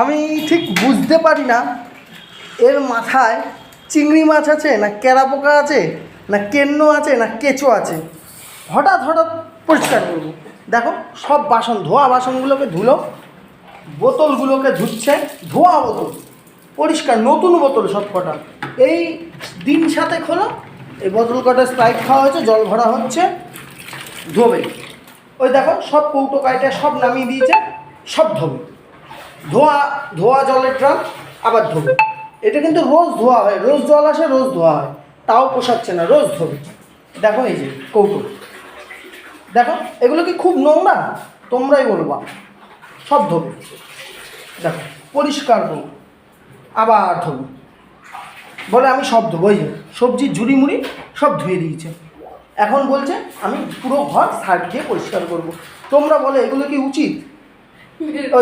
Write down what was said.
আমি ঠিক বুঝতে পারি না এর মাথায় চিংড়ি মাছ আছে না কেরা পোকা আছে না কেন্ন আছে না কেঁচো আছে। হঠাৎ হঠাৎ পরিষ্কার করবো, দেখো সব বাসন ধোয়া বাসনগুলোকে ধুলো, বোতলগুলোকে ধুচ্ছে, ধোয়া বোতল পরিষ্কার নতুন বোতল সব কটা। এই দিন সাথে খোলা, এই বোতল কটা স্প্রাইট খাওয়া হয়েছে, জল ভরা হচ্ছে, ধোবে। ওই দেখো সব কৌটো কাইটা সব নামিয়ে দিয়েছে, সব ধোবে। ধোয়া ধোয়া জলের ড্রাম, আবার ধোবে। এটা কিন্তু রোজ ধোয়া হয়, রোজ জল আসে, রোজ ধোয়া হয়, তাও পোষাচ্ছে না, রোজ ধোবে। দেখো এই যে কৌটো, দেখো এগুলো কি খুব নোংরা? তোমরাই বলবা। সব ধোবে, দেখো পরিষ্কার করবো, আবার ধোবো, বলে আমি সব ধোবো। ওই যে সবজির ঝুড়ি মুড়ি সব ধুয়ে দিয়েছে, এখন বলছে আমি পুরো ঘর সার্ফ দিয়ে পরিষ্কার করবো। তোমরা বলে এগুলো কি উচিত? ওই দেখো।